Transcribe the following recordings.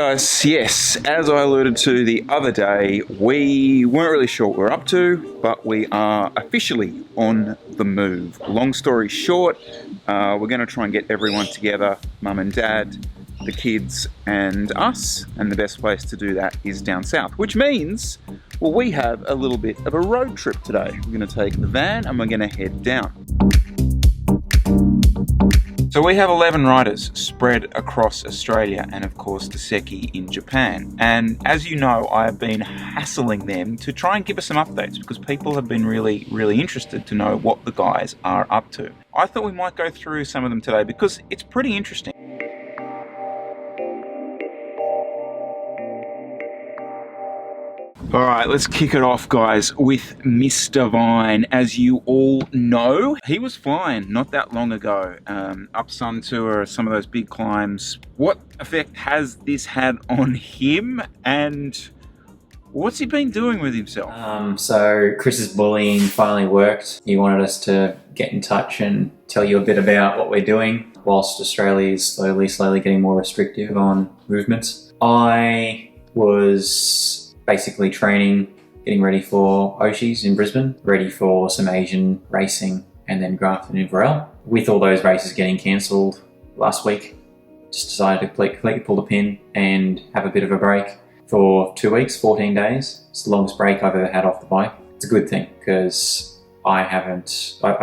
guys, yes, as I alluded to the other day, we weren't really sure what we're up to, but we are officially on the move. Long story short, we're going to try and get everyone together, mum and dad, the kids and us, and the best place to do that is down south, which means, well, we have a little bit of a road trip today. We're going to take the van and we're going to head down. So we have 11 riders spread across Australia and of course the Seki in Japan. And as you know, I have been hassling them to try and give us some updates because people have been really interested to know what the guys are up to. I thought we might go through some of them today because it's pretty interesting. All right, let's kick it off, guys, with Mr. Vine. As you all know, he was flying not that long ago, up Sun Tour, some of those big climbs. What effect has this had on him, and what's he been doing with himself? So Chris's bullying finally worked. He wanted us to get in touch and tell you a bit about what we're doing, whilst Australia is slowly getting more restrictive on movements. I was basically training, getting ready for Oshis in Brisbane, ready for some Asian racing, and then Rapha in Devel. With all those races getting cancelled last week, just decided to completely pull the pin and have a bit of a break for 2 weeks, 14 days. It's the longest break I've ever had off the bike. It's a good thing because I've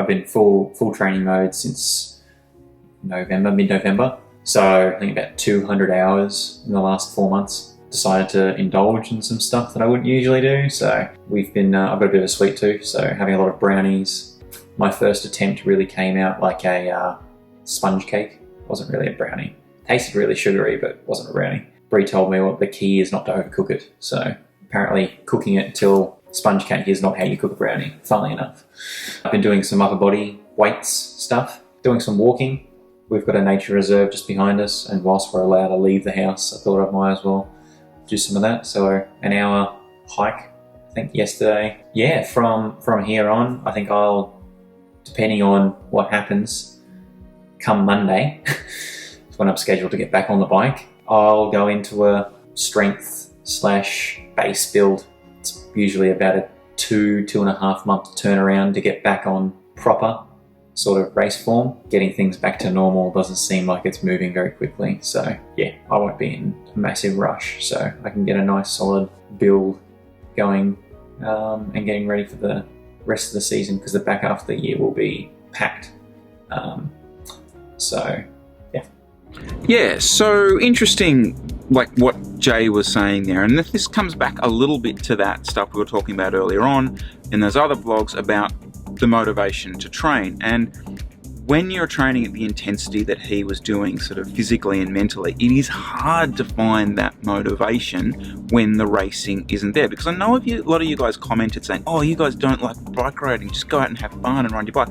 been full training mode since mid-November. So I think about 200 hours in the last 4 months. Decided to indulge in some stuff that I wouldn't usually do. So we've been, I've got a bit of a sweet tooth, so having a lot of brownies. My first attempt really came out like a sponge cake. It wasn't really a brownie. Tasted really sugary, but wasn't a brownie. Bree told me the key is not to overcook it. So apparently cooking it until sponge cake is not how you cook a brownie, funnily enough. I've been doing some upper body weights stuff, doing some walking. We've got a nature reserve just behind us, and whilst we're allowed to leave the house, I thought I might as well do some of that. So an hour hike, I think yesterday. Yeah, from here on, I think I'll, depending on what happens, come Monday, when I'm scheduled to get back on the bike, I'll go into a strength/base build. It's usually about a 2.5 month turnaround to get back on proper sort of race form. Getting things back to normal doesn't seem like it's moving very quickly. So yeah, I won't be in a massive rush, so I can get a nice solid build going and getting ready for the rest of the season, because the back half of the year will be packed. So yeah, so interesting, like what Jay was saying there, and this comes back a little bit to that stuff we were talking about earlier on in those other vlogs about the motivation to train. And when you're training at the intensity that he was doing, sort of physically and mentally, it is hard to find that motivation when the racing isn't there. Because I know a lot of you guys commented saying, oh, you guys don't like bike riding, just go out and have fun and ride your bike.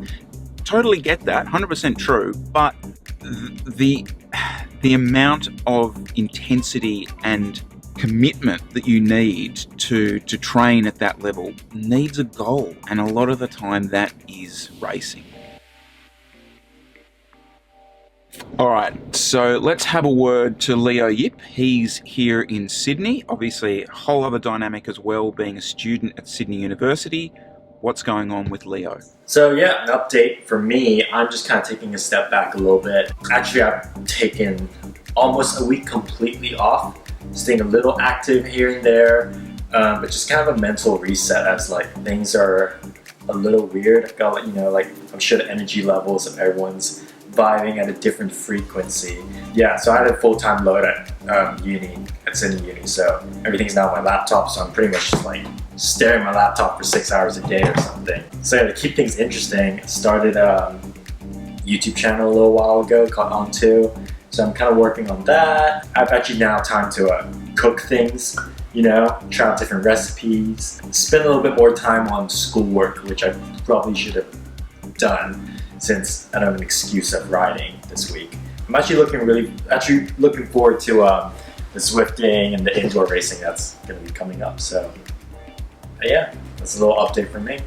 Totally get that, 100% true, but the amount of intensity and commitment that you need to train at that level needs a goal, and a lot of the time that is racing. Alright, so let's have a word to Leo Yip. He's here in Sydney, obviously a whole other dynamic as well, being a student at Sydney University. What's going on with Leo? So yeah, an update for me, I'm just kind of taking a step back a little bit. Actually, I've taken almost a week completely off, staying a little active here and there, but just kind of a mental reset as like things are a little weird. I've got, I'm sure the energy levels of everyone's vibing at a different frequency. Yeah, so I had a full-time load at uni, at Sydney Uni, so everything's now on my laptop, so I'm pretty much just like staring at my laptop for 6 hours a day or something. So yeah, to keep things interesting, I started a YouTube channel a little while ago called On2. So I'm kind of working on that. I've actually now time to cook things, try out different recipes, spend a little bit more time on schoolwork, which I probably should have done since I don't have an excuse of riding this week. I'm actually looking forward to the Zwifting and the indoor racing that's going to be coming up. So yeah, that's a little update from me.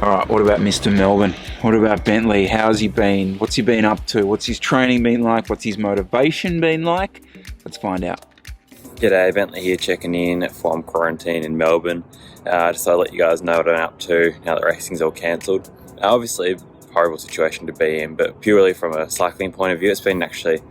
All right, what about Mr. Melbourne? What about Bentley? How's he been? What's he been up to? What's his training been like? What's his motivation been like? Let's find out. G'day, Bentley here checking in from quarantine in Melbourne. Just to let you guys know what I'm up to now that racing's all cancelled. Obviously, a horrible situation to be in, but purely from a cycling point of view, it's been actually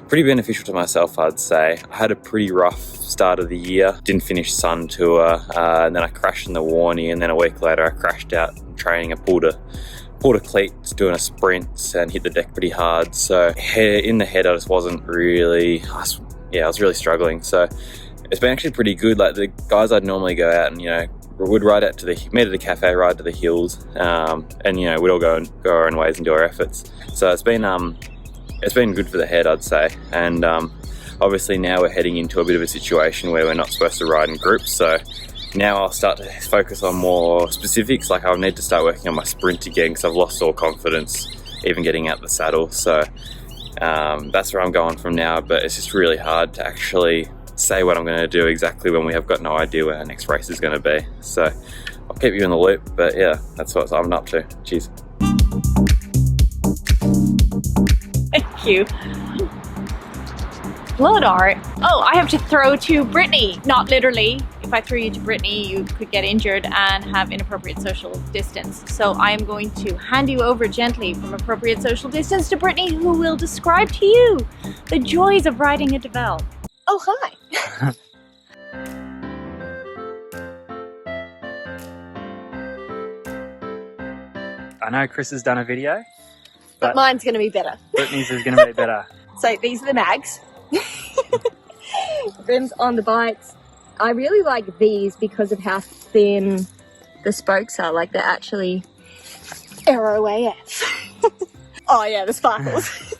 pretty beneficial to myself, I'd say. I had a pretty rough start of the year, didn't finish Sun Tour, and then I crashed in the Warnie, and then a week later I crashed out in training. I pulled a cleat doing a sprint and hit the deck pretty hard. So in the head I just wasn't really, I was really struggling. So it's been actually pretty good. Like the guys I'd normally go out and, you know, would ride out to meet at a cafe, ride to the hills, and, you know, we'd all go our own ways and do our efforts. So it's been good for the head, I'd say. And obviously now we're heading into a bit of a situation where we're not supposed to ride in groups. So now I'll start to focus on more specifics. Like I'll need to start working on my sprint again because I've lost all confidence even getting out the saddle. So that's where I'm going from now, but it's just really hard to actually say what I'm going to do exactly when we have got no idea where our next race is going to be. So I'll keep you in the loop, but yeah, that's what I'm up to. Cheers. Thank you. Blood art. Oh, I have to throw to Britney. Not literally. If I threw you to Britney, you could get injured and have inappropriate social distance. So I am going to hand you over gently from appropriate social distance to Britney, who will describe to you the joys of riding a Devel. Oh, hi. I know Chris has done a video, But mine's going to be better. Britney's is going to be better. So these are the mags. Rims on the bikes. I really like these because of how thin the spokes are. Like they're actually Aero AF. Oh yeah, the sparkles.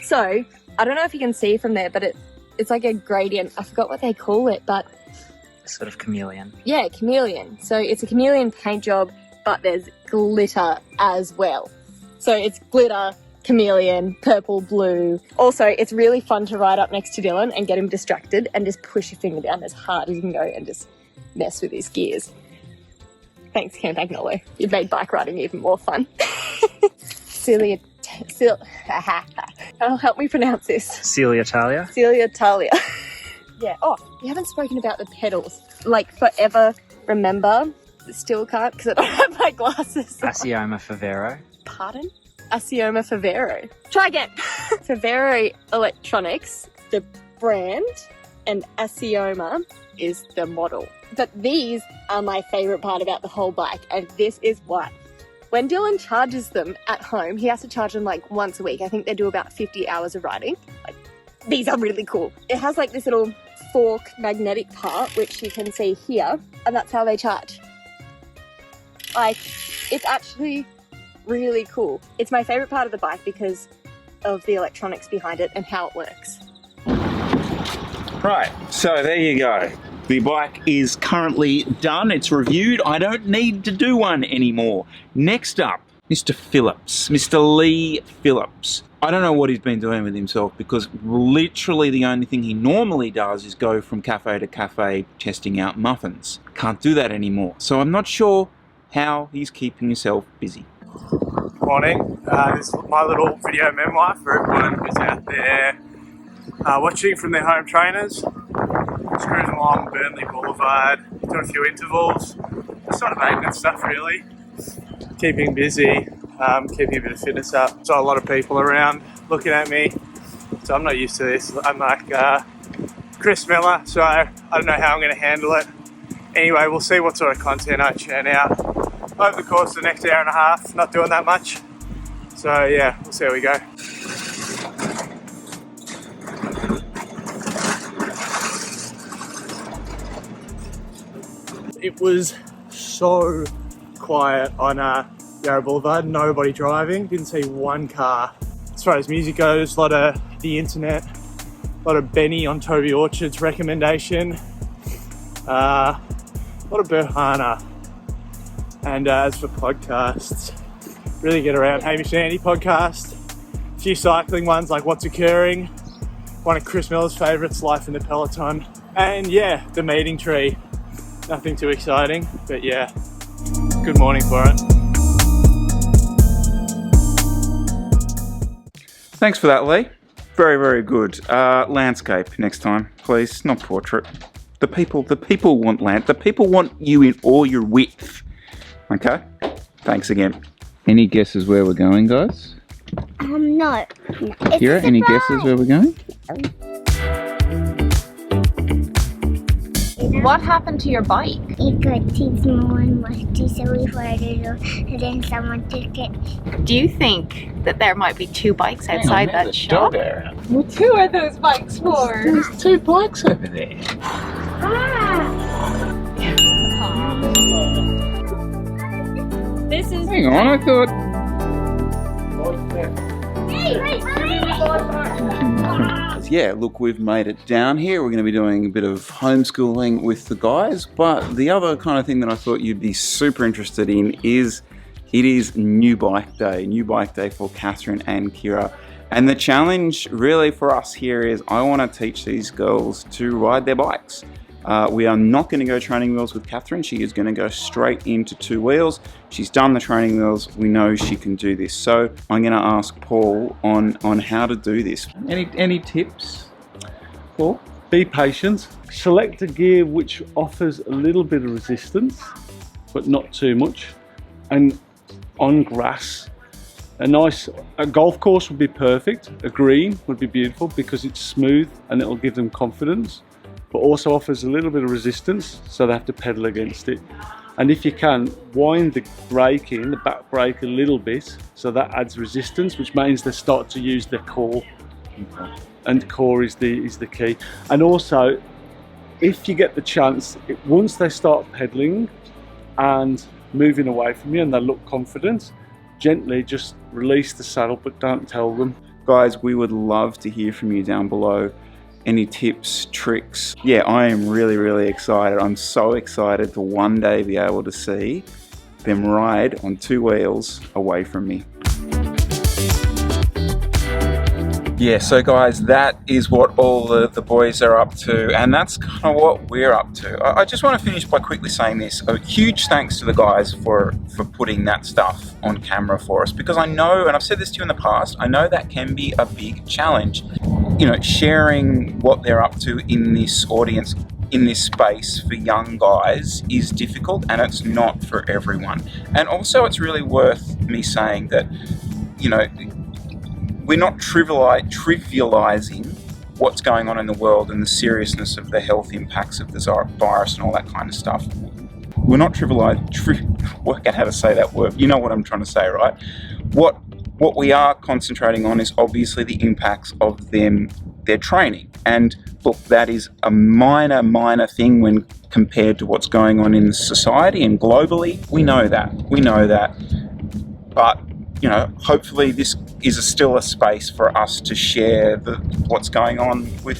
So I don't know if you can see from there, but it's like a gradient. I forgot what they call it, but Sort of chameleon. yeah, chameleon. So it's a chameleon paint job, but there's glitter as well. So it's glitter, chameleon, purple, blue. Also, it's really fun to ride up next to Dylan and get him distracted and just push your finger down as hard as you can go and just mess with his gears. Thanks, Campagnolo. You've made bike riding even more fun. Oh, help me pronounce this. Celia Talia. Celia Talia. Yeah. Oh, we haven't spoken about the pedals. Like forever, remember? Still can't because I don't have my glasses on. Asioma Favero. Pardon? Asioma Favero. Try again. Favero Electronics, the brand, and Asioma is the model. But these are my favorite part about the whole bike, and this is why. When Dylan charges them at home, he has to charge them like once a week. I think they do about 50 hours of riding. Like, these are really cool. It has like this little fork magnetic part, which you can see here, and that's how they charge. Like, it's actually really cool. It's my favorite part of the bike because of the electronics behind it and how it works. Right, so there you go. The bike is currently done. It's reviewed. I don't need to do one anymore. Next up, Mr. Phillips, Mr. Leigh Phillips. I don't know what he's been doing with himself because literally the only thing he normally does is go from cafe to cafe testing out muffins. Can't do that anymore. So I'm not sure how he's keeping himself busy. Morning. This is my little video memoir for everyone who's out there watching from their home trainers. Just cruising along Burnley Boulevard, doing a few intervals, sort of maintenance stuff really. Keeping busy, keeping a bit of fitness up. So a lot of people around looking at me, so I'm not used to this. I'm like Chris Miller, so I don't know how I'm going to handle it. Anyway, we'll see what sort of content I churn out over the course of the next hour and a half. Not doing that much. So yeah, we'll see how we go. It was so quiet on Yarra Boulevard, nobody driving, didn't see one car. As far as music goes, a lot of the internet, a lot of Benny on Toby Orchard's recommendation, a lot of Burhana. And as for podcasts, really get around Hamish and Andy podcast, a few cycling ones like What's Occurring, one of Chris Miller's favourites, Life in the Peloton, and yeah, The Meeting Tree. Nothing too exciting, but yeah, good morning for it. Thanks for that, Leigh. Very, very good. Landscape next time, please. Not portrait. The people want land. The people want you in all your width. Okay? Thanks again. Any guesses where we're going, guys? No. Kira, any guesses where we're going? What happened to your bike? It got too small and musty, so we fired it off, and then someone took it. Do you think that there might be 2 bikes outside that shop? Well, who are those bikes for? There's 2 bikes over there. This is. Hang on, I thought... Yeah, look, we've made it down here. We're going to be doing a bit of homeschooling with the guys, but the other kind of thing that I thought you'd be super interested in is it is New Bike Day for Catherine and Kira. And the challenge really for us here is I want to teach these girls to ride their bikes. We are not going to go training wheels with Catherine. She is going to go straight into 2 wheels. She's done the training wheels. We know she can do this. So I'm going to ask Paul on how to do this. Any tips, Paul? Be patient. Select a gear which offers a little bit of resistance, but not too much. And on grass, a golf course would be perfect. A green would be beautiful because it's smooth and it'll give them confidence, but also offers a little bit of resistance, so they have to pedal against it. And if you can, wind the brake in, the back brake a little bit, so that adds resistance, which means they start to use their core. And core is the key. And also, if you get the chance, once they start pedaling and moving away from you and they look confident, gently just release the saddle, but don't tell them. Guys, we would love to hear from you down below. Any tips, tricks? Yeah, I am really, really excited. I'm so excited to one day be able to see them ride on 2 wheels away from me. Yeah, so guys, that is what all the boys are up to, and that's kind of what we're up to. I just want to finish by quickly saying this. A huge thanks to the guys for putting that stuff on camera for us, because I know, and I've said this to you in the past, I know that can be a big challenge. You know, sharing what they're up to in this audience, in this space for young guys is difficult, and it's not for everyone. And also it's really worth me saying that, you know, we're not trivializing what's going on in the world and the seriousness of the health impacts of the virus and all that kind of stuff. We're not work out how to say that word. You know what I'm trying to say, right? What we are concentrating on is obviously the impacts of their training. And look, that is a minor thing when compared to what's going on in society and globally. We know that. But, you know, hopefully this is still a space for us to share what's going on with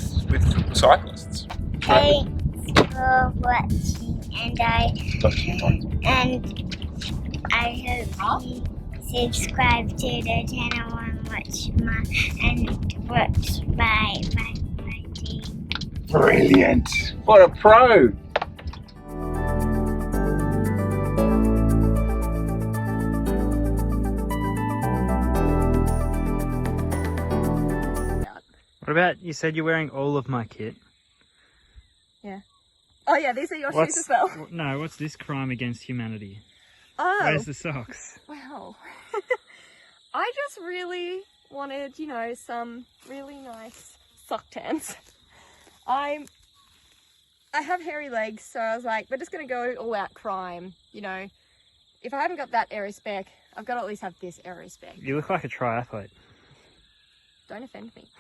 cyclists. Thanks for watching, and I hope you subscribe to the channel and watch my team. Brilliant. What a pro. What about, you said you're wearing all of my kit. Yeah. Oh yeah, these are your shoes as well. No, what's this crime against humanity? Oh. Where's the socks? Well, I just really wanted, you know, some really nice sock tans. I have hairy legs, so I was like, we're just going to go all out crime, you know. If I haven't got that aerospec, I've got to at least have this aerospec. You look like a triathlete. Don't offend me.